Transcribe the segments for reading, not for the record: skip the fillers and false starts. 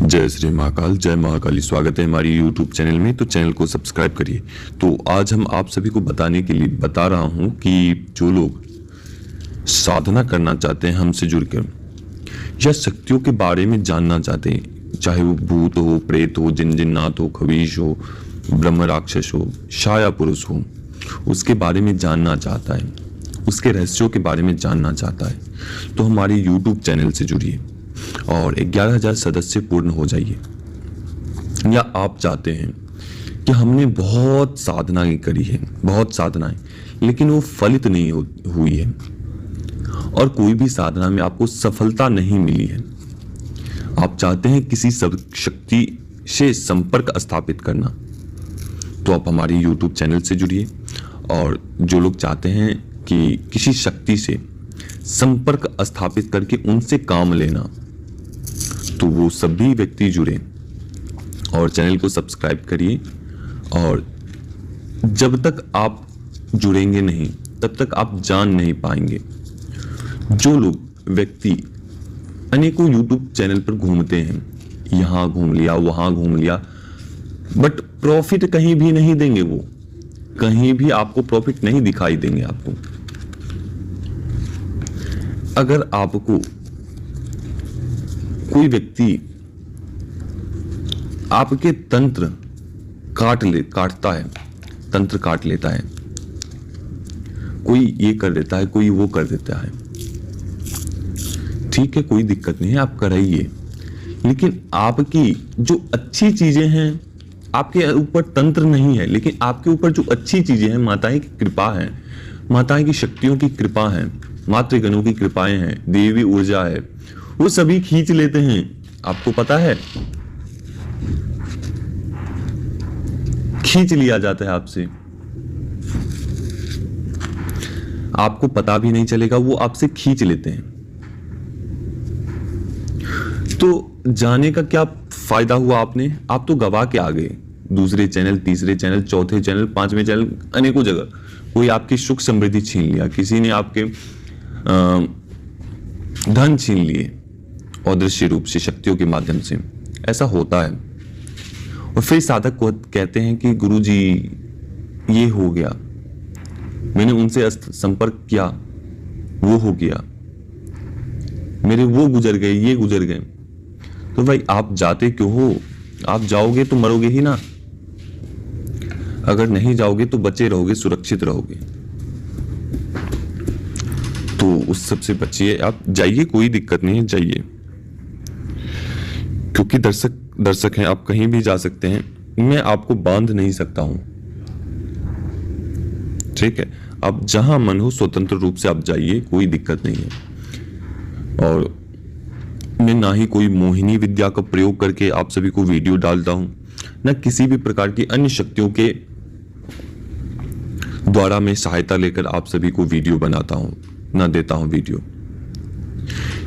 जय श्री महाकाल, जय महाकाली। स्वागत है हमारी YouTube चैनल में। तो चैनल को सब्सक्राइब करिए। तो आज हम आप सभी को बताने के लिए बता रहा हूं कि जो लोग साधना करना चाहते हैं हमसे जुड़कर या शक्तियों के बारे में जानना चाहते हैं, चाहे वो भूत हो, प्रेत हो, जिन जिन्नात हो, खबीश हो, ब्रह्म राक्षस हो, छाया पुरुष हो, उसके बारे में जानना चाहता है, उसके रहस्यों के बारे में जानना चाहता है, तो हमारे YouTube चैनल से जुड़िए और 11,000 सदस्य पूर्ण हो जाइए। या आप चाहते हैं कि हमने बहुत साधनाएं करी है, बहुत साधनाएं, लेकिन वो फलित नहीं हुई है और कोई भी साधना में आपको सफलता नहीं मिली है। आप चाहते हैं किसी शक्ति से संपर्क स्थापित करना, तो आप हमारी YouTube चैनल से जुड़िए। और जो लोग चाहते हैं कि किसी शक्ति से संपर्क स्थापित करके उनसे काम लेना, तो वो सभी व्यक्ति जुड़े और चैनल को सब्सक्राइब करिए। और जब तक आप जुड़ेंगे नहीं तब तक आप जान नहीं पाएंगे। जो लोग व्यक्ति अनेकों YouTube चैनल पर घूमते हैं, यहां घूम लिया, वहां घूम लिया, बट प्रॉफिट कहीं भी नहीं देंगे। वो कहीं भी आपको प्रॉफिट नहीं दिखाई देंगे आपको। अगर आपको कोई व्यक्ति आपके तंत्र काटता है, तंत्र काट लेता है, कोई ये कर देता है, कोई वो कर देता है, ठीक है, कोई दिक्कत नहीं है, आप कराइए। लेकिन आपकी जो अच्छी चीजें हैं, आपके ऊपर तंत्र नहीं है, लेकिन आपके ऊपर जो अच्छी चीजें हैं, माताएं की कृपा है, माताएं की शक्तियों की कृपा है, मातृगणों की कृपाएं हैं, देवी ऊर्जा है, वो सभी खींच लेते हैं। आपको पता है, खींच लिया जाता है आपसे, आपको पता भी नहीं चलेगा, वो आपसे खींच लेते हैं। तो जाने का क्या फायदा हुआ आपने? आप तो गवा के आ गए। दूसरे चैनल, तीसरे चैनल, चौथे चैनल, पांचवें चैनल, अनेकों जगह कोई आपकी सुख समृद्धि छीन लिया, किसी ने आपके धन छीन लिए अदृश्य रूप से, शक्तियों के माध्यम से। ऐसा होता है। और फिर साधक को कहते हैं कि गुरुजी ये हो गया, मैंने उनसे संपर्क किया, वो हो गया, मेरे वो गुजर गए, ये गुजर गए। तो भाई आप जाते क्यों हो? आप जाओगे तो मरोगे ही ना। अगर नहीं जाओगे तो बचे रहोगे, सुरक्षित रहोगे। तो उस सब से बचिए, आप जाइए, कोई दिक्कत नहीं है, जाइए। क्योंकि दर्शक हैं, आप कहीं भी जा सकते हैं, मैं आपको बांध नहीं सकता हूं, ठीक है। आप जहां मन हो स्वतंत्र रूप से आप जाइए, कोई दिक्कत नहीं है। और मैं ना ही कोई मोहिनी विद्या का प्रयोग करके आप सभी को वीडियो डालता हूं, ना किसी भी प्रकार की अन्य शक्तियों के द्वारा मैं सहायता लेकर आप सभी को वीडियो बनाता हूं, ना देता हूं वीडियो।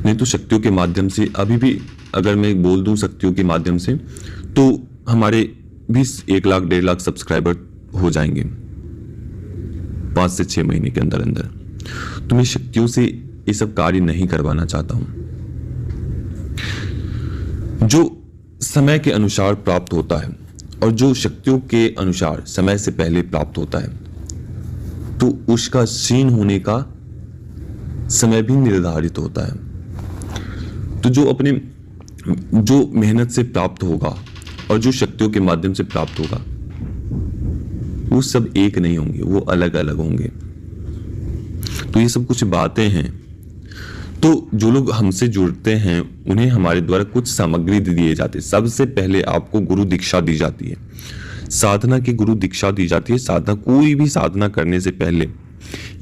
नहीं तो शक्तियों के माध्यम से, अभी भी अगर मैं बोल दूं शक्तियों के माध्यम से, तो हमारे भी 1 लाख 1.5 लाख सब्सक्राइबर हो जाएंगे 5 से 6 महीने के अंदर अंदर। तो मैं शक्तियों से ये सब कार्य नहीं करवाना चाहता हूं। जो समय के अनुसार प्राप्त होता है और जो शक्तियों के अनुसार समय से पहले प्राप्त होता है, तो उसका क्षीण होने का समय भी निर्धारित होता है। तो जो मेहनत से प्राप्त होगा और जो शक्तियों के माध्यम से प्राप्त होगा, वो सब एक नहीं होंगे, वो अलग अलग होंगे। तो ये सब कुछ बातें हैं। तो जो लोग हमसे जुड़ते हैं उन्हें हमारे द्वारा कुछ सामग्री दिए जाते हैं। सबसे पहले आपको गुरु दीक्षा दी जाती है, साधना की गुरु दीक्षा दी जाती है। साधना, कोई भी साधना करने से पहले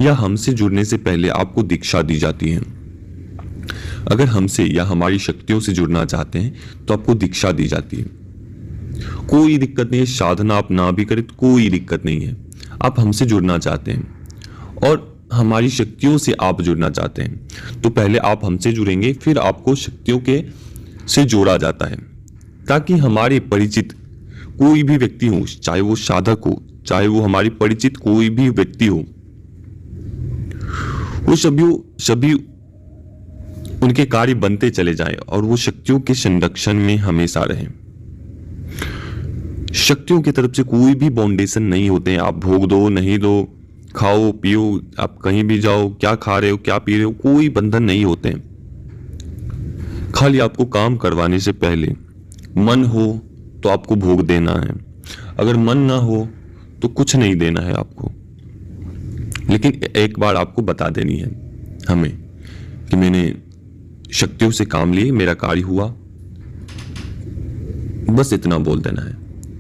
या हमसे जुड़ने से पहले आपको दीक्षा दी जाती है। अगर हमसे या हमारी शक्तियों से जुड़ना चाहते हैं तो आपको दीक्षा दी जाती है। कोई दिक्कत नहीं है, साधना आप ना भी करें तो कोई दिक्कत नहीं है। आप हमसे जुड़ना चाहते हैं और हमारी शक्तियों से आप जुड़ना चाहते हैं, तो पहले आप हमसे जुड़ेंगे, फिर आपको शक्तियों के से जोड़ा जाता है, ताकि हमारे परिचित कोई भी व्यक्ति हो, चाहे वो साधक हो, चाहे वो हमारी परिचित कोई भी व्यक्ति हो, वो सभी उनके कार्य बनते चले जाएं और वो शक्तियों के संरक्षण में हमेशा रहें। शक्तियों की तरफ से कोई भी बाउंडेशन नहीं होते हैं। आप भोग दो नहीं दो, खाओ पियो, आप कहीं भी जाओ, क्या खा रहे हो क्या पी रहे हो, कोई बंधन नहीं होते हैं। खाली आपको काम करवाने से पहले मन हो तो आपको भोग देना है, अगर मन ना हो तो कुछ नहीं देना है आपको। लेकिन एक बार आपको बता देनी है हमें कि मैंने शक्तियों से काम लिए, मेरा कार्य हुआ, बस इतना बोल देना है,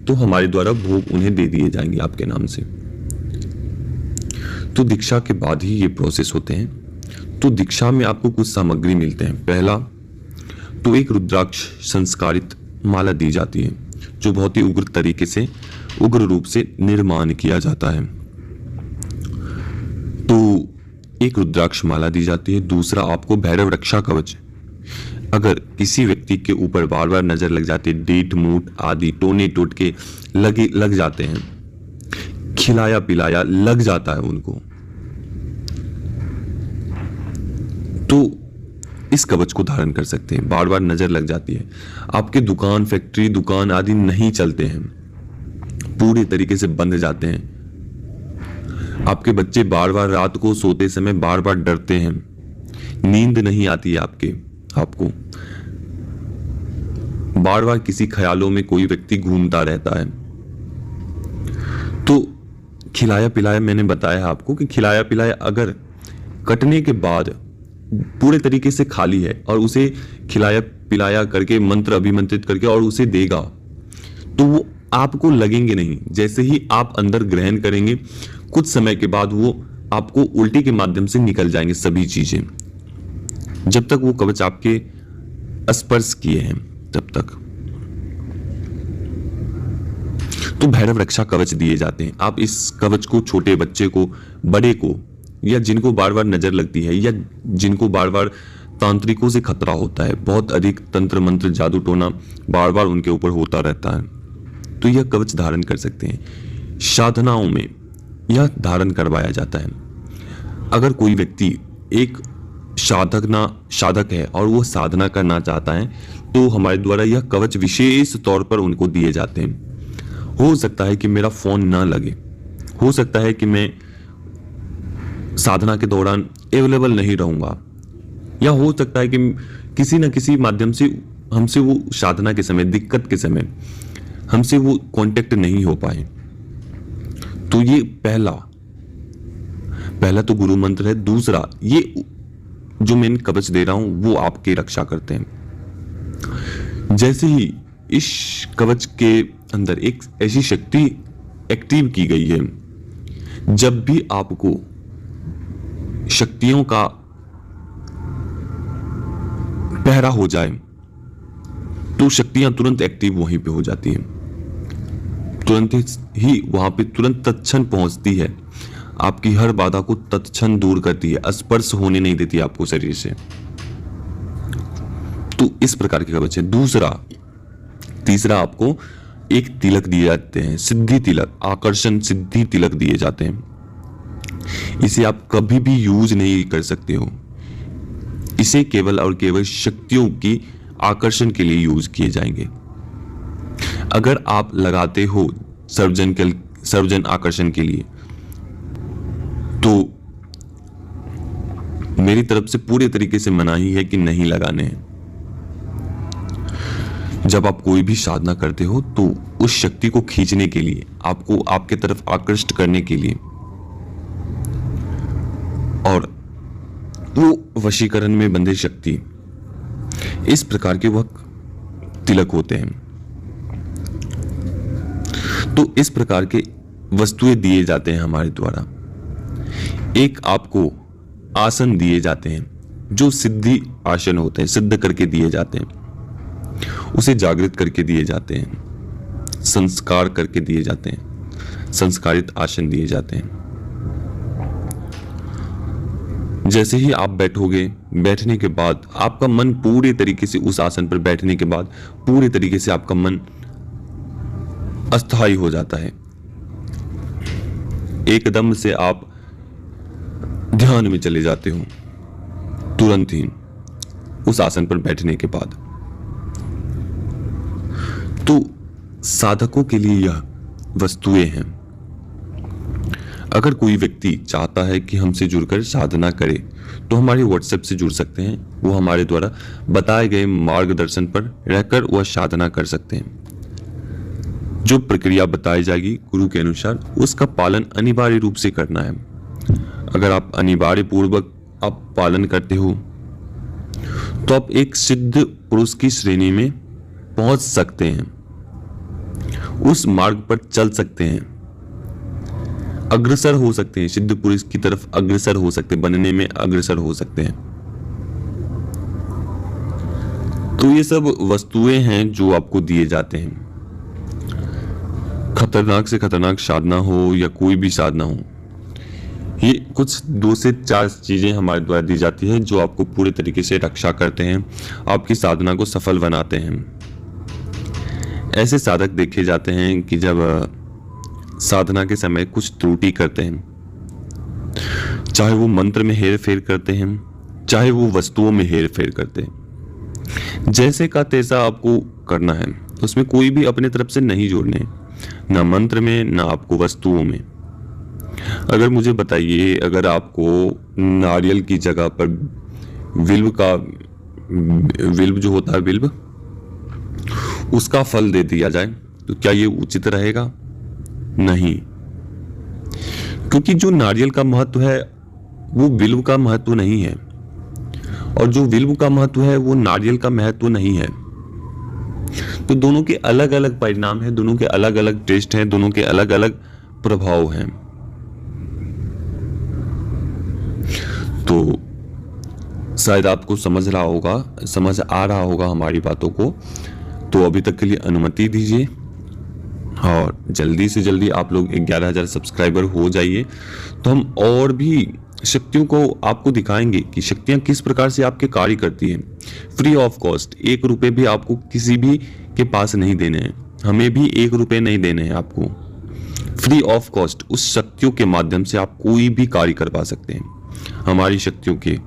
तो हमारे द्वारा भोग उन्हें दे दिए जाएंगे आपके नाम से। तो दीक्षा के बाद ही ये प्रोसेस होते हैं। तो दीक्षा में आपको कुछ सामग्री मिलते हैं। पहला तो एक रुद्राक्ष संस्कारित माला दी जाती है, जो बहुत ही उग्र तरीके से, उग्र रूप से निर्माण किया जाता है। तो एक रुद्राक्ष माला दी जाती है। दूसरा आपको भैरव रक्षा कवच, अगर किसी व्यक्ति के ऊपर बार बार नजर लग जाती है, डीठ मूठ आदि टोने टोटके लग जाते हैं, खिलाया पिलाया लग जाता है उनको, तो इस कवच को धारण कर सकते हैं। बार बार नजर लग जाती है, आपके दुकान फैक्ट्री दुकान आदि नहीं चलते हैं, पूरे तरीके से बंद जाते हैं। आपके बच्चे बार बार रात को सोते समय बार बार डरते हैं, नींद नहीं आती है आपको बार बार किसी ख्यालों में कोई व्यक्ति घूमता रहता है। तो खिलाया पिलाया, मैंने बताया आपको कि खिलाया पिलाया अगर कटने के बाद पूरे तरीके से खाली है और उसे खिलाया पिलाया करके मंत्र अभिमंत्रित करके और उसे देगा, तो वो आपको लगेंगे नहीं। जैसे ही आप अंदर ग्रहण करेंगे, कुछ समय के बाद वो आपको उल्टी के माध्यम से निकल जाएंगे सभी चीजें, जब तक वो कवच आपके स्पर्श किए हैं तब तक। तो भैरव रक्षा कवच दिए जाते हैं। आप इस कवच को छोटे बच्चे को, बड़े को, या जिनको बार बार नजर लगती है, या जिनको बार बार तांत्रिकों से खतरा होता है, बहुत अधिक तंत्र मंत्र जादू टोना बार बार उनके ऊपर होता रहता है, तो यह कवच धारण कर सकते हैं। साधनाओं में यह धारण करवाया जाता है। अगर कोई व्यक्ति एक साधक है और वो साधना करना चाहता है, तो हमारे द्वारा यह कवच विशेष तौर पर उनको दिए जाते हैं। हो सकता है कि मेरा फोन ना लगे, हो सकता है कि मैं साधना के दौरान अवेलेबल नहीं रहूंगा, या हो सकता है कि किसी न किसी माध्यम से हमसे वो साधना के समय, दिक्कत के समय हमसे वो कांटेक्ट नहीं हो पाए। तो ये पहला तो गुरु मंत्र है। दूसरा, ये जो मैं कवच दे रहा हूं वो आपकी रक्षा करते हैं। जैसे ही इस कवच के अंदर एक ऐसी शक्ति एक्टिव की गई है, जब भी आपको शक्तियों का पहरा हो जाए तो शक्तियां तुरंत एक्टिव वहीं पे हो जाती हैं, तुरंत ही वहां पे तुरंत तत्क्षण पहुंचती है, आपकी हर बाधा को तत्क्षण दूर करती है, स्पर्श होने नहीं देती आपको शरीर से। तो इस प्रकार के कवच है। तीसरा आपको एक तिलक दिए जाते हैं, सिद्धि तिलक, आकर्षण सिद्धि तिलक दिए जाते हैं। इसे आप कभी भी यूज नहीं कर सकते हो, इसे केवल और केवल शक्तियों की आकर्षण के लिए यूज किए जाएंगे। अगर आप लगाते हो सर्वजन आकर्षण के लिए, तो मेरी तरफ से पूरे तरीके से मनाही है कि नहीं लगाने हैं। जब आप कोई भी साधना करते हो तो उस शक्ति को खींचने के लिए, आपको आपके तरफ आकर्षित करने के लिए, और वो वशीकरण में बंधे शक्ति, इस प्रकार के वह तिलक होते हैं। तो इस प्रकार के वस्तुएं दिए जाते हैं हमारे द्वारा। एक आपको आसन दिए जाते हैं जो सिद्धि आसन होते हैं, सिद्ध करके दिए जाते हैं, उसे जागृत करके दिए जाते हैं, संस्कार करके दिए जाते हैं, संस्कारित आसन दिए जाते हैं। जैसे ही आप बैठोगे, बैठने के बाद आपका मन पूरे तरीके से, उस आसन पर बैठने के बाद पूरे तरीके से आपका मन अस्थायी हो जाता है। एकदम से आप ध्यान में चले जाते हो तुरंत ही। उस आसन पर बैठने के बाद। तो साधकों के लिए यह वस्तुएं हैं। अगर कोई व्यक्ति चाहता है कि हमसे जुड़कर साधना करे तो हमारे व्हाट्सएप से जुड़ सकते हैं। वो हमारे द्वारा बताए गए मार्गदर्शन पर रहकर वह साधना कर सकते हैं। जो प्रक्रिया बताई जाएगी गुरु के अनुसार, उसका पालन अनिवार्य रूप से करना है। अगर आप अनिवार्य पूर्वक आप पालन करते हो तो आप एक सिद्ध पुरुष की श्रेणी में पहुंच सकते हैं, उस मार्ग पर चल सकते हैं, अग्रसर हो सकते हैं, सिद्ध पुरुष की तरफ अग्रसर हो सकते हैं, बनने में अग्रसर हो सकते हैं। तो ये सब वस्तुएं हैं जो आपको दिए जाते हैं। खतरनाक से खतरनाक साधना हो या कोई भी साधना हो, ये कुछ 2 से 4 चीजें हमारे द्वारा दी जाती है जो आपको पूरे तरीके से रक्षा करते हैं, आपकी साधना को सफल बनाते हैं। ऐसे साधक देखे जाते हैं कि जब साधना के समय कुछ त्रुटि करते हैं, चाहे वो मंत्र में हेर फेर करते हैं, चाहे वो वस्तुओं में हेर फेर करते हैं। जैसे का तैसा आपको करना है, उसमें कोई भी अपने तरफ से नहीं जोड़ने, ना मंत्र में ना आपको वस्तुओं में। अगर मुझे बताइए, अगर आपको नारियल की जगह पर विल्व जो होता है विल्व, उसका फल दे दिया जाए तो क्या ये उचित रहेगा? नहीं, क्योंकि जो नारियल का महत्व है वो विल्व का महत्व नहीं है, और जो विल्व का महत्व है वो नारियल का महत्व नहीं है। तो दोनों के अलग अलग परिणाम हैं, दोनों के अलग अलग टेस्ट हैं, दोनों के अलग अलग प्रभाव हैं। तो शायद आपको समझ आ रहा होगा हमारी बातों को। तो अभी तक के लिए अनुमति दीजिए और जल्दी से जल्दी आप लोग 11,000 सब्सक्राइबर हो जाइए, तो हम और भी शक्तियों को आपको दिखाएंगे कि शक्तियां किस प्रकार से आपके कार्य करती हैं। फ्री ऑफ कॉस्ट, 1 रुपए भी आपको किसी भी के पास नहीं देने हैं, हमें भी 1 रुपए नहीं देने हैं आपको। फ्री ऑफ कॉस्ट उस शक्तियों के माध्यम से आप कोई भी कार्य करवा सकते हैं। हमारी शक्तियों के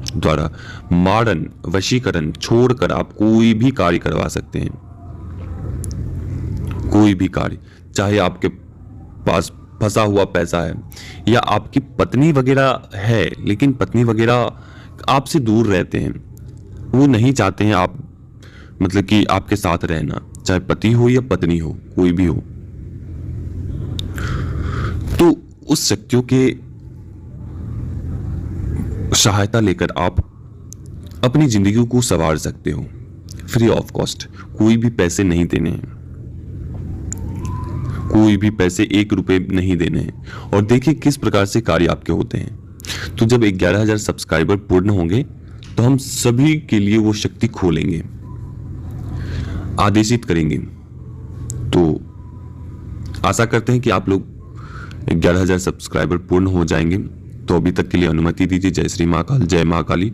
द्वारा मारण वशीकरण छोड़कर आप कोई भी कार्य करवा सकते हैं, कोई भी कार्य। चाहे आपके पास फंसा हुआ पैसा है, या आपकी पत्नी वगैरह है लेकिन पत्नी वगैरह आपसे दूर रहते हैं, वो नहीं चाहते हैं आप मतलब कि आपके साथ रहना, चाहे पति हो या पत्नी हो, कोई भी हो, तो उस शक्तियों के सहायता लेकर आप अपनी जिंदगी को संवार सकते हो। फ्री ऑफ कॉस्ट, कोई भी पैसे नहीं देने हैं, कोई भी पैसे 1 रुपए नहीं देने हैं। और देखिए किस प्रकार से कार्य आपके होते हैं। तो जब 11,000 सब्सक्राइबर पूर्ण होंगे तो हम सभी के लिए वो शक्ति खोलेंगे, आदेशित करेंगे। तो आशा करते हैं कि आप लोग 11,000 सब्सक्राइबर पूर्ण हो जाएंगे। तो अभी तक के लिए अनुमति दीजिए। जय श्री महाकाल, जय महाकाली।